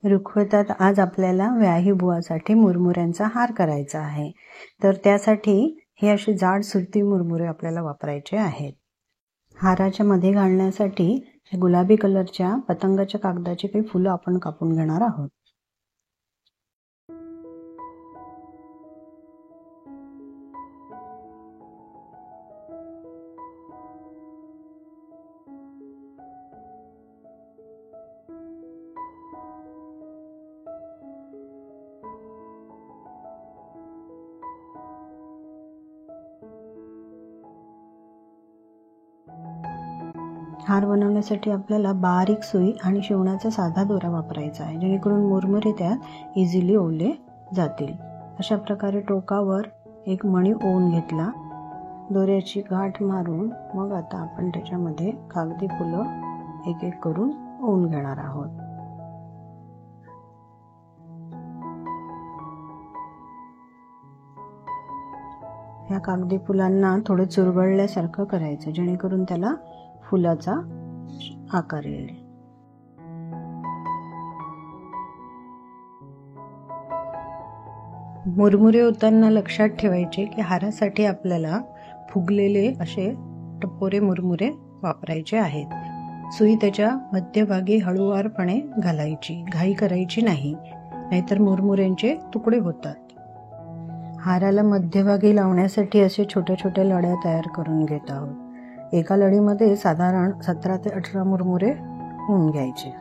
रुखवतात आज आपल्याला व्याही बुवासाठी मुरमुऱ्यांचा हार करायचा आहे. तर त्यासाठी हे असे जाड सुरती मुरमुरे आपल्याला वापरायचे आहेत. हाराच्या मध्ये घालण्यासाठी गुलाबी कलरच्या पतंगाच्या कागदाची काही फुलं आपण कापून घेणार आहोत. हार बनवण्यासाठी आपल्याला बारीक सुई आणि शिवण्याचा साधा दोरा वापरायचा आहे, जेणेकरून मुरमुरे त्यात इझिली ओवले जातील. अशा प्रकारे टोकावर एक मणी ओवून घेतला. दोऱ्याची गाठ मारून मग आता आपण त्याच्यामध्ये कागदी फुलं एक एक करून ओवून घेणार आहोत. या कागदी फुलांना थोडं चुरगळल्यासारखं करायचं, जेणेकरून त्याला फुलाचा आकार येईल. मुरमुरे होताना लक्षात ठेवायचे की हारासाठी आपल्याला फुगलेले असे टपोरे मुरमुरे वापरायचे आहेत. सुई त्याच्या मध्यभागी हळूवारपणे घालायची, घाई करायची नाही, नाहीतर मुरमुऱ्यांचे तुकडे होतात. हाराला मध्यभागी लावण्यासाठी असे छोट्या छोट्या लड्या तयार करून घेत आहोत. एका लढीमध्ये साधारण 17 ते 18 मुरमुरे होऊन घ्यायचे.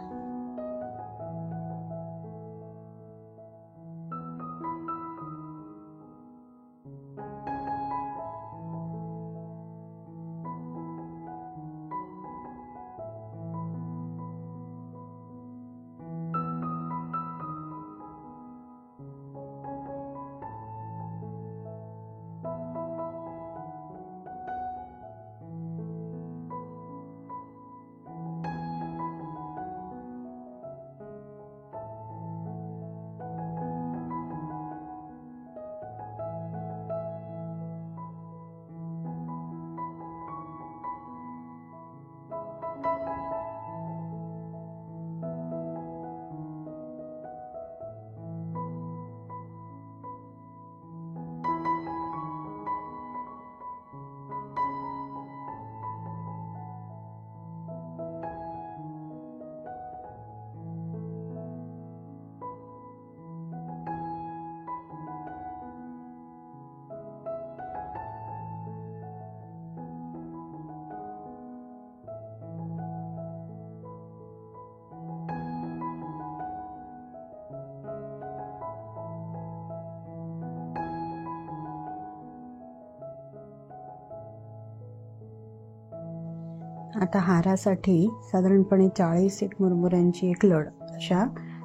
आता हारासाठी साधारणपणे 40 एक मुरमुऱ्यांची एक लढ, अशा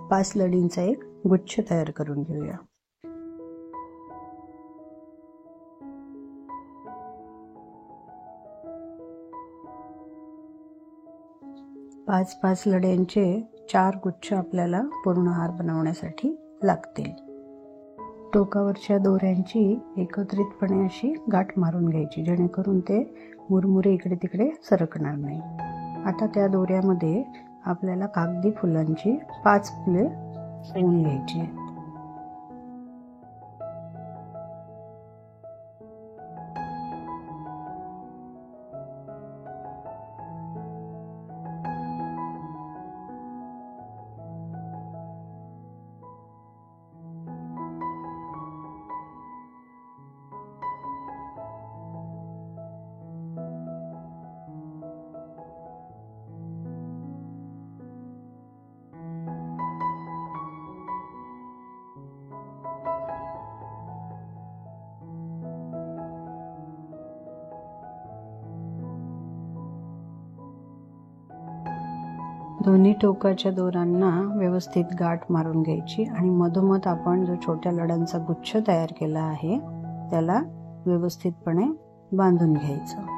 5 लढींचा एक गुच्छ तयार करून घेऊया. पाच 5 लढ्यांचे 4 गुच्छ आपल्याला पूर्ण हार बनवण्यासाठी लागतील. टोकावरच्या दोऱ्यांची एकत्रितपणे अशी गाठ मारून घ्यायची, जेणेकरून ते मुरमुरे इकडे तिकडे सरकणार नाही. आता त्या दोऱ्यामध्ये आपल्याला कागदी फुलांची 5 फुले ओवून घ्यायची. दोन्ही टोकाच्या दोरांना व्यवस्थित गाठ मारून घ्यायची आणि मधोमध आपण जो छोट्या लड्यांचा गुच्छ तयार केला आहे त्याला व्यवस्थितपणे बांधून घ्यायचं.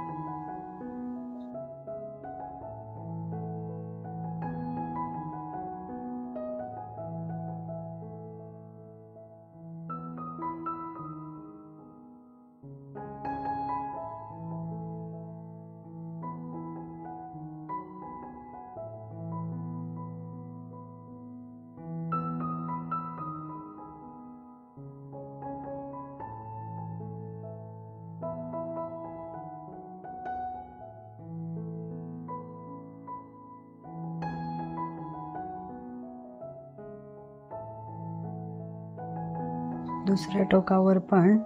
दुसऱ्या टोकावर पण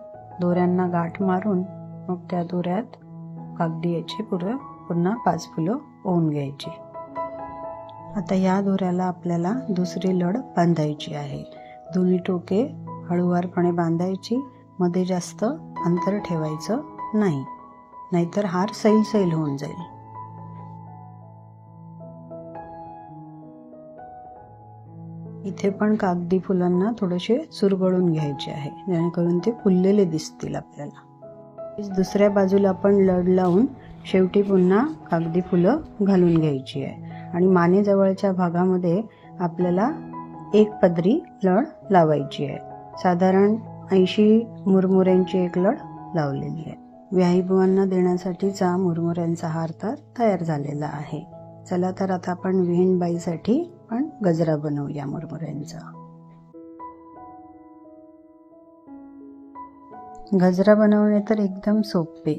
दोऱ्यांना गाठ मारून मग त्या दोऱ्यात कागदी याची पुन्हा 5 फुलं ओवून घ्यायची. आता या दोऱ्याला आपल्याला दुसरी लढ बांधायची आहे. दोन्ही टोके हळूवारपणे बांधायची, मध्ये जास्त अंतर ठेवायचं नाही, नाहीतर हार सैल होऊन जाईल. इथे पण कागदी फुलांना थोडेसे चुरगळून घ्यायचे आहे, जेणेकरून ते फुललेले दिसतील आपल्याला. दुसऱ्या बाजूला पण लढ लावून शेवटी पुन्हा कागदी फुलं घालून घ्यायची आहे आणि मानेजवळच्या भागामध्ये आपल्याला 1 पदरी लढ लावायची आहे. साधारण 80 मुरमुऱ्यांची एक लढ लावलेली आहे. व्याहीबुवांना देण्यासाठीचा मुरमुऱ्यांचा हार तर तयार झालेला आहे. चला तर आता आपण विहीणबाईसाठी पण गजरा बनवूया मुरमुऱ्यांचा. गजरा बनवणे तर एकदम सोपे.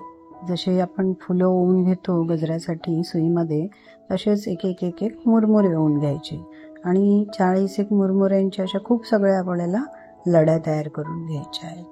जसे आपण फुलं ओवून घेतो गजऱ्यासाठी सुईमध्ये, तसेच एक मुरमुरे ओवून घ्यायचे आणि 40 मुरमुऱ्यांच्या अशा खूप सगळ्या आपल्याला लढ्या तयार करून घ्यायच्या आहेत.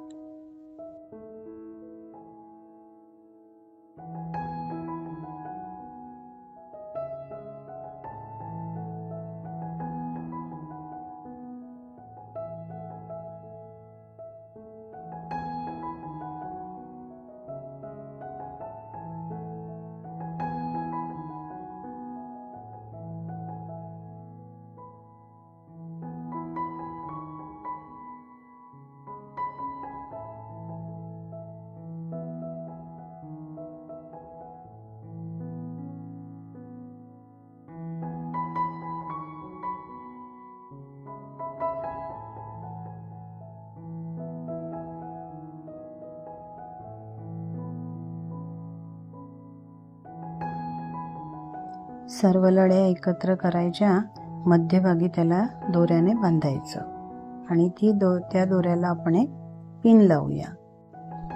सर्व लढ्या एकत्र करायच्या, मध्यभागी त्याला दोऱ्याने बांधायचं आणि त्या दोऱ्याला आपण एक पिन लावूया,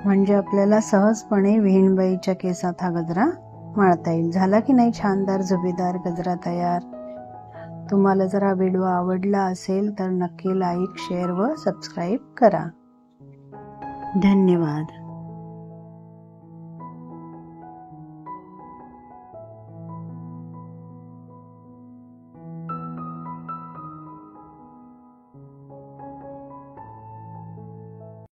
म्हणजे आपल्याला सहजपणे विहीणबाईच्या केसात हा गजरा माळता येईल. झाला की नाही छानदार झुबेदार गजरा तयार. तुम्हाला जर हा व्हिडिओ आवडला असेल तर नक्की लाईक, शेअर व सबस्क्राईब करा. धन्यवाद.